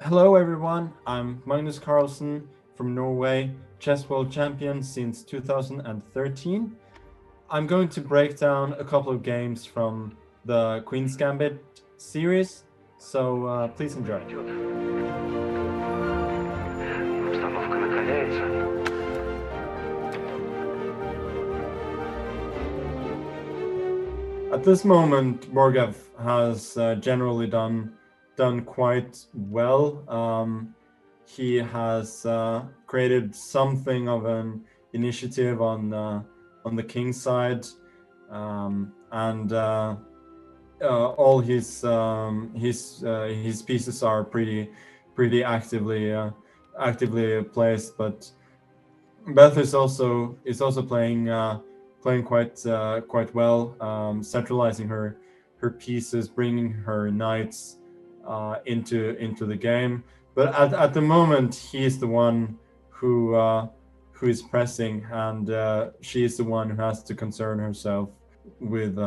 Hello everyone, I'm Magnus Carlsen from Norway, chess world champion since 2013. I'm going to break down a couple of games from the Queen's Gambit series, so please enjoy. Обстановка накаляется. At this moment, Borgov has generally done quite well. He has created something of an initiative on the king's side, and all his pieces are pretty actively placed. But Beth is also playing quite well, centralizing her pieces, bringing her knights into the game. But at the moment, he is the one who is pressing, and she is the one who has to concern herself with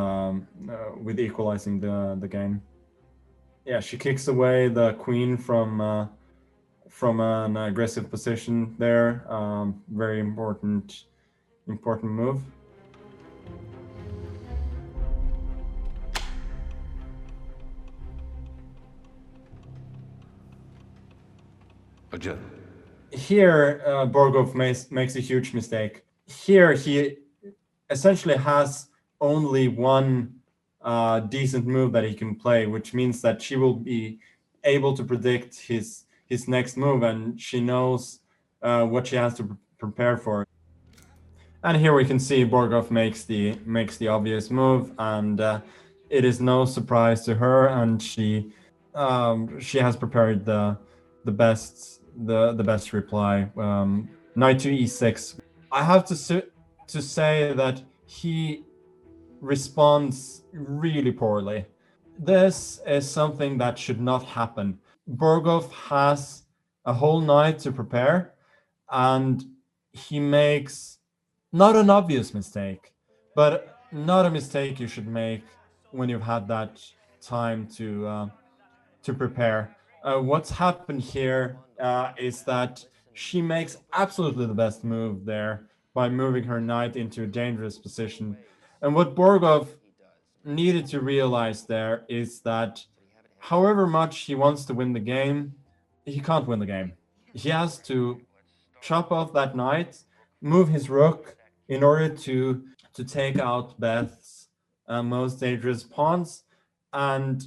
equalizing the game. Yeah, she kicks away the queen from an aggressive position there. Very important move. Again. Here, Borgov makes a huge mistake. Here, he essentially has only one decent move that he can play, which means that she will be able to predict his next move, and she knows what she has to prepare for. And here we can see Borgov makes the obvious move, and it is no surprise to her, and she has prepared the best reply. Knight to e6. I have to say that he responds really poorly. This is something that should not happen. Borgov has a whole night to prepare, and he makes not an obvious mistake, but not a mistake you should make when you've had that time to prepare. What's happened here is that she makes absolutely the best move there by moving her knight into a dangerous position. And what Borgov needed to realize there is that however much he wants to win the game, he can't win the game. He has to chop off that knight, move his rook in order to take out Beth's most dangerous pawns, and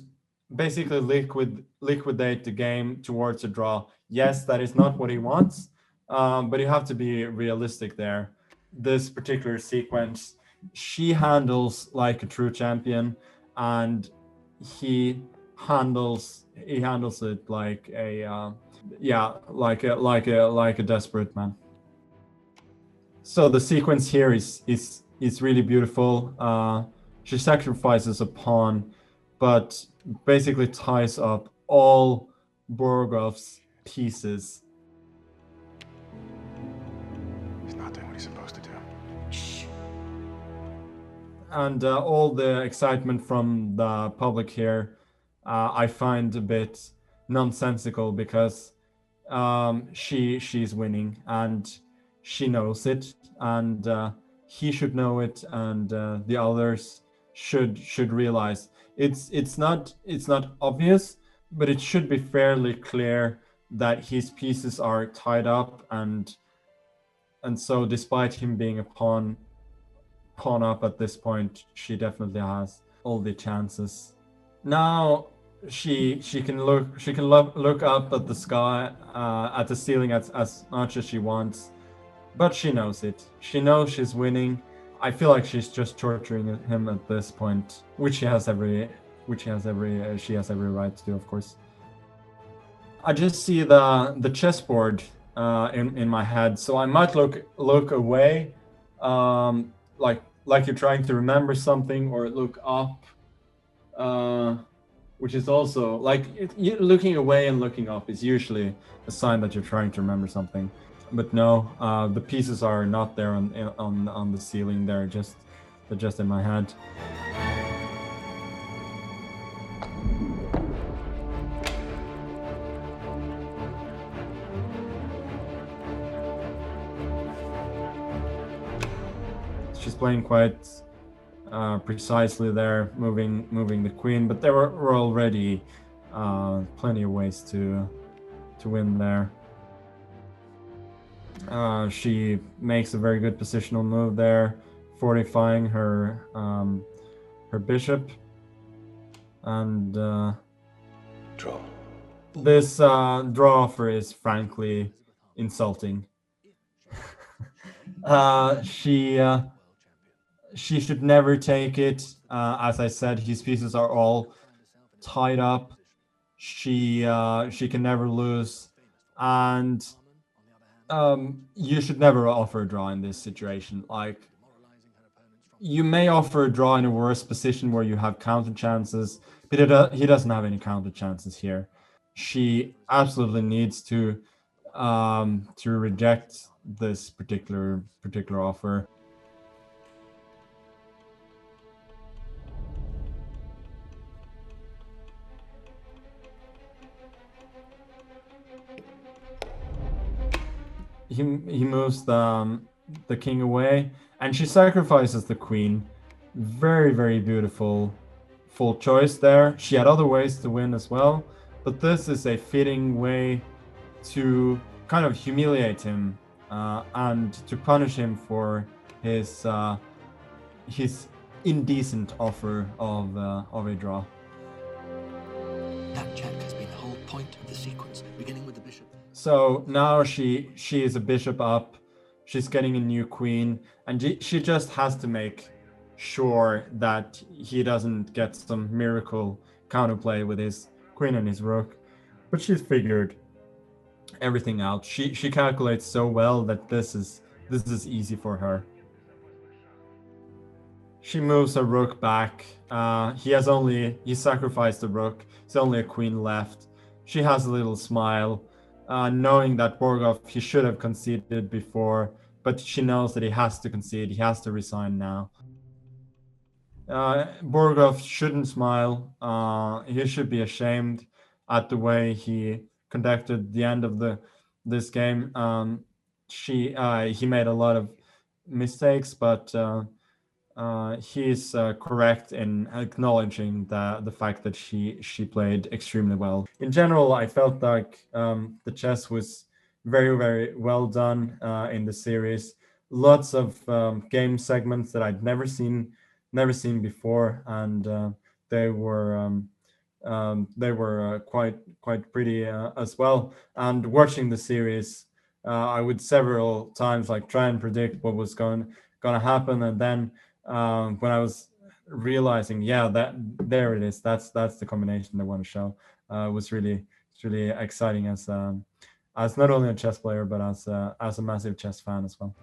basically liquidate the game towards a draw. Yes, that is not what he wants, but you have to be realistic there. This particular sequence, she handles like a true champion, and he handles it like a like a desperate man. So the sequence here is really beautiful. She sacrifices a pawn, but basically ties up all Borgov's pieces. He's not doing what he's supposed to do. And all the excitement from the public here, I find a bit nonsensical, because she's winning and she knows it, and he should know it, and the others should realize it's not obvious, but it should be fairly clear that his pieces are tied up, and so despite him being a pawn up at this point, she definitely has all the chances. Now she can look up at the sky, at the ceiling as much as she wants, but she knows it. She knows she's winning. I feel like she's just torturing him at this point, which she has every right to do, of course. I just see the chessboard in my head, so I might look away, like you're trying to remember something, or look up, which is also like looking away and looking up is usually a sign that you're trying to remember something. But no, the pieces are not there on the ceiling. They're just in my head. she's playing quite precisely there, moving the queen, but there were already plenty of ways to win there. She makes a very good positional move there, fortifying her her bishop, and Draw. this draw offer is frankly insulting. She should never take it. As I said, his pieces are all tied up. She can never lose, and you should never offer a draw in this situation. Like, you may offer a draw in a worse position where you have counter chances, but he doesn't have any counter chances here. She absolutely needs to reject this particular offer. He moves the king away, and she sacrifices the queen. Very, very beautiful full choice there. She had other ways to win as well, but this is a fitting way to kind of humiliate him and to punish him for his indecent offer of a draw. That check has been the whole point of the sequence, beginning with the bishop. So now she is a bishop up. She's getting a new queen, and she just has to make sure that he doesn't get some miracle counterplay with his queen and his rook. But she's figured everything out. She calculates so well that this is easy for her. She moves her rook back. He sacrificed the rook. There's only a queen left. She has a little smile, knowing that Borgov, he should have conceded before, but she knows that he has to concede. He has to resign now. Borgov shouldn't smile. He should be ashamed at the way he conducted the end of this game. He made a lot of mistakes, but he's correct in acknowledging the fact that she played extremely well. In general, I felt like the chess was very, very well done in the series. Lots of game segments that I'd never seen before, and they were quite pretty as well. And watching the series, I would several times like try and predict what was gonna happen, and then when I was realizing, that there it is, that's the combination they want to show, was really exciting as not only a chess player but as a massive chess fan as well.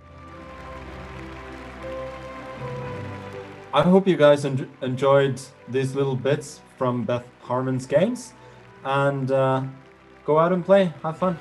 I hope you guys enjoyed these little bits from Beth Harmon's games, and go out and play, have fun.